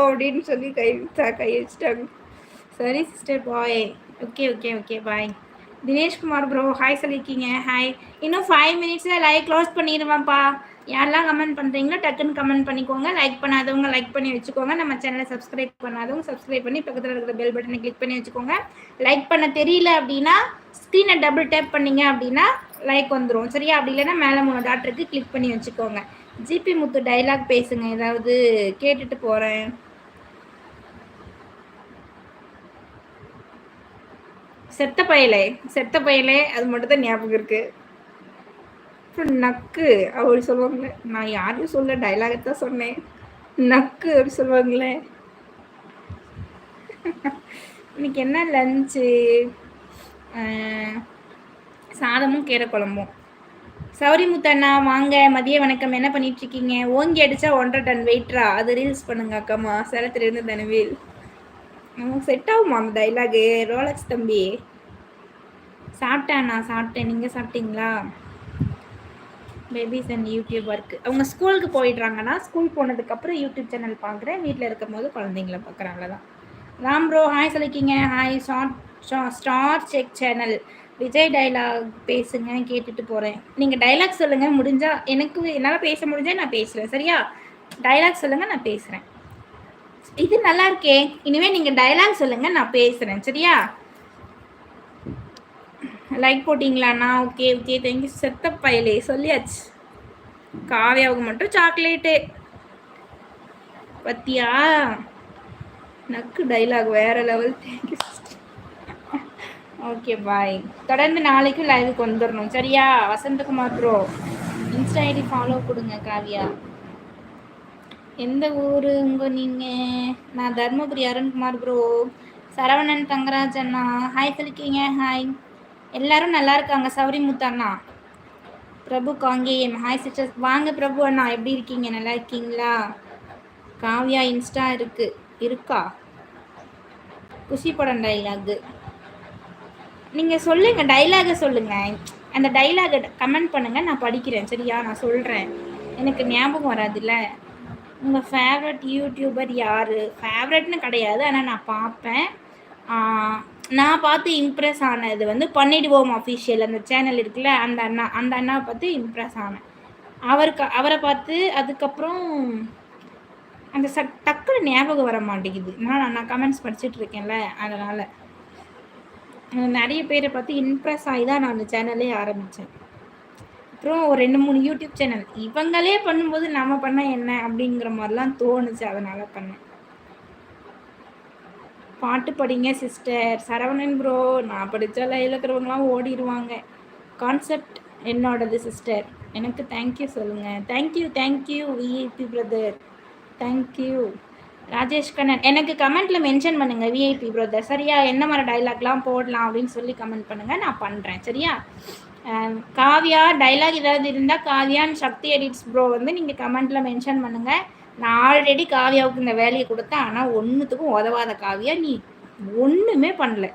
அப்படின்னு சொல்லி கை வச்சுட்டாங்க. சரி sister bye. Okay okay okay bye. Dineshkumar bro hi சொல்லியிருக்கீங்க. ஹாய். இன்னும் 5 மினிட்ஸில் லைவ் க்ளோஸ் பண்ணிடுவேன்ப்பா. யாரெல்லாம் கமெண்ட் பண்ணுறீங்களோ டக்குன்னு கமெண்ட் பண்ணிக்கோங்க. லைக் பண்ணாதவங்க லைக் பண்ணி வச்சுக்கோங்க. நம்ம சேனலை சப்ஸ்கிரைப் பண்ணாதவங்க சப்ஸ்கிரைப் பண்ணி பக்கத்தில் இருக்கிற பெல் பட்டனை கிளிக் பண்ணி வச்சுக்கோங்க. லைக் பண்ண தெரியல அப்படின்னா ஸ்க்ரீனை டபுள் டேப் பண்ணீங்க அப்படின்னா லைக் வந்துடும். சரியா? அப்படி இல்லைன்னா மேலே 3 டாட் இருக்கு, கிளிக் பண்ணி வச்சுக்கோங்க. ஜிபி முத்து டைலாக் பேசுங்க, ஏதாவது கேட்டுட்டு போகிறேன். செத்த பயலே அது மட்டும் தான் ஞாபகம் இருக்கு. அப்புறம் நக்கு அப்படி சொல்லுவாங்களே, நான் யாரும் சொல்ல டைலாகத்தான் சொன்னேன். நக்கு அப்படி சொல்லுவாங்களே. இன்னைக்கு என்ன லஞ்சு? சாதமும் கீரை குழம்பும். சௌரி முத்தண்ணா வாங்க, மதிய வணக்கம். என்ன பண்ணிட்டு இருக்கீங்க? ஓங்கி அடிச்சா 1.5 டன் வெயிட்ரா, அது ரீல்ஸ் பண்ணுங்க அக்காமா. சேலத்திலிருந்து தனவேல். நமக்கு செட் ஆகுமா அந்த டைலாகு? ரோலக்ஸ் தம்பி சாப்பிட்டேன். நான் சாப்பிட்டேன். நீங்கள் சாப்பிட்டீங்களா? Babies and YouTube work. அவங்க ஸ்கூலுக்கு போயிடுறாங்கன்னா ஸ்கூல் போனதுக்கப்புறம் யூடியூப் சேனல் பார்க்குறேன். வீட்டில் இருக்கும் போது குழந்தைங்கள பார்க்குறேன், அவ்வளோதான். ராம் ப்ரோ ஹாய் சொல்லிக்கிங்க. Hi. Star check channel. Vijay dialogue பேசுங்க, கேட்டுட்டு போகிறேன். நீங்கள் டைலாக் சொல்லுங்கள் முடிஞ்சால். என்னால் பேச முடிஞ்சால் நான் பேசுகிறேன். சரியா? டைலாக் சொல்லுங்கள், நான் பேசுகிறேன். இது நல்லா இருக்கே. இனிமேல் நீங்கள் டைலாக் சொல்லுங்கள், நான் பேசுகிறேன். சரியா? லைக் போட்டிங்களாண்ணா? Okay okay thank you. செத்த பயலே சொல்லியாச்சு. காவியாவுக்கு மட்டும் சாக்லேட்டு பத்தியா? நக்கு டைலாக் வேற லெவல். தேங்க்யூ. Okay bye. தொடர்ந்து நாளைக்கு லைவுக்கு வந்துடணும். சரியா? Vasanthakumar bro insta ID follow கொடுங்க. காவியா எந்த ஊர் நீங்கள்? நான் தர்மபுரி அருண்குமார் ப்ரோ. சரவணன் தங்கராஜ் அண்ணா ஹாய் சொல்லிக்கீங்க. ஹாய். எல்லாரும் நல்லா இருக்காங்க. Sowri Muthanna, Prabhu Kangeyam hi sisters. வாங்க பிரபு அண்ணா, எப்படி இருக்கீங்க? நல்லா இருக்கீங்களா? காவியா இன்ஸ்டா இருக்கா? குஷி படம் டைலாகு நீங்கள் சொல்லுங்கள். டைலாகை சொல்லுங்கள். அந்த டைலாகை கமெண்ட் பண்ணுங்கள், நான் படிக்கிறேன். சரியா? நான் சொல்கிறேன். எனக்கு ஞாபகம் வராதுல்ல. உங்கள் ஃபேவரட் யூடியூபர் யார்? ஃபேவரட்னு கிடையாது, ஆனால் நான் பார்ப்பேன். நான் பார்த்து இம்ப்ரெஸ் ஆனது வந்து பண்ணிடுவோம் அஃபிஷியல் அந்த சேனல் இருக்குல்ல, அந்த அண்ணாவை பார்த்து இம்ப்ரெஸ் ஆனேன். அவரை பார்த்து அதுக்கப்புறம் அந்த டக்குன்னு ஞாபகம் வர மாட்டேங்குது. நான் கமெண்ட்ஸ் படிச்சுட்டு இருக்கேன்ல, அதனால் நிறைய பேரை பார்த்து இம்ப்ரெஸ் ஆகி தான் நான் அந்த சேனலே ஆரம்பித்தேன். அப்புறம் ஒரு 2-3 யூடியூப் சேனல் இவங்களே பண்ணும்போது நம்ம பண்ண என்ன அப்படிங்கிற மாதிரிலாம் தோணுச்சு, அதனால் பண்ணேன். பாட்டு படிங்க சிஸ்டர். சரவணன் ப்ரோ நான் படித்தா லைவில் இருக்கிறவங்களாம் ஓடிடுவாங்க. கான்செப்ட் என்னோடது சிஸ்டர். எனக்கு தேங்க்யூ சொல்லுங்கள். Thank you VIP brother. Thank you. Rajesh Kannan எனக்கு கமெண்ட்டில் மென்ஷன் பண்ணுங்கள் விஐபி பிரதர். சரியா? என்ன மாதிரி டைலாக்லாம் போடலாம் அப்படின்னு சொல்லி கமெண்ட் பண்ணுங்கள், நான் பண்ணுறேன். சரியா? காவியா டைலாக் ஏதாவது இருந்தால் காவியான்னு சக்தி எடிட்ஸ் ப்ரோ வந்து நீங்கள் கமெண்ட்டில் மென்ஷன் பண்ணுங்கள். நான் ஆல்ரெடி காவியாவுக்கு இந்த வேலையை கொடுத்தேன், ஆனால் ஒன்றுத்துக்கும் உதவாத காவியா, நீ ஒன்றுமே பண்ணல.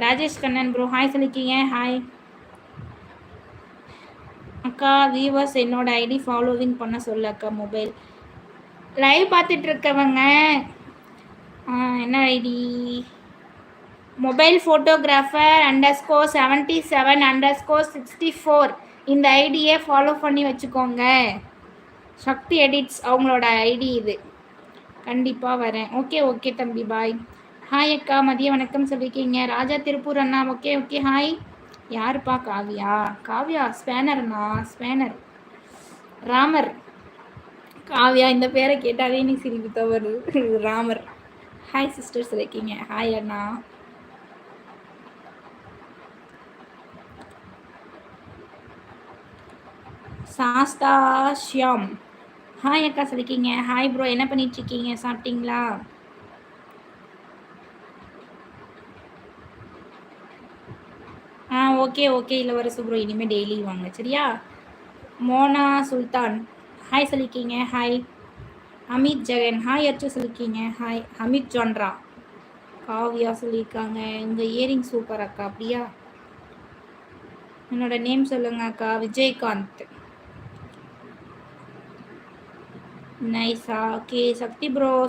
ராஜேஷ் கண்ணன் ப்ரோ ஹாய் சொல்லிக்கிங்க. ஹாய் அக்கா. வியூவர்ஸ் என்னோட ஐடி ஃபாலோவிங் பண்ண சொல்லு அக்கா. மொபைல் லைவ் பார்த்துட்டு இருக்கவங்க என்ன ஐடி? மொபைல் ஃபோட்டோகிராஃபர் _77_64 இந்த ஐடியை ஃபாலோ பண்ணி வச்சுக்கோங்க. சக்தி எடிட்ஸ் அவங்களோட ஐடி இது. கண்டிப்பாக வரேன். ஓகே தம்பி பாய். ஹாய் அக்கா, மதிய வணக்கம் சொல்லியிருக்கீங்க. ராஜா திருப்பூர் அண்ணா ஓகே ஹாய். யாருப்பா? காவியா ஸ்பேனர்ண்ணா. ஸ்பேனர் ராமர். காவியா இந்த பேரை கேட்டாலே நீ சிரிப்பு தான் வருது. ராமர் ஹாய் சிஸ்டர் சொல்லியிருக்கீங்க. ஹாய் அண்ணா. சாஸ்தா ஷியாம் ஹாய் அக்கா சொல்லியிருக்கீங்க. ஹாய் ப்ரோ, என்ன பண்ணிட்டுருக்கீங்க? சாப்பிட்டீங்களா? ஓகே இளவரசு ப்ரோ, இனிமேல் டெய்லி வாங்க. சரியா? மோனா சுல்தான் ஹாய் சொல்லியிருக்கீங்க. ஹாய். அமித் ஜெகன் ஹாய். அச்சு சொல்லியிருக்கீங்க. ஹாய். அமித் ஜான்ரா. காவியா சொல்லியிருக்காங்க. உங்கள் இயரிங் சூப்பர் அக்கா. அப்படியா? என்னோட நேம் சொல்லுங்க அக்கா. விஜயகாந்த். நைஸா? ஓகே. சக்தி ப்ரோ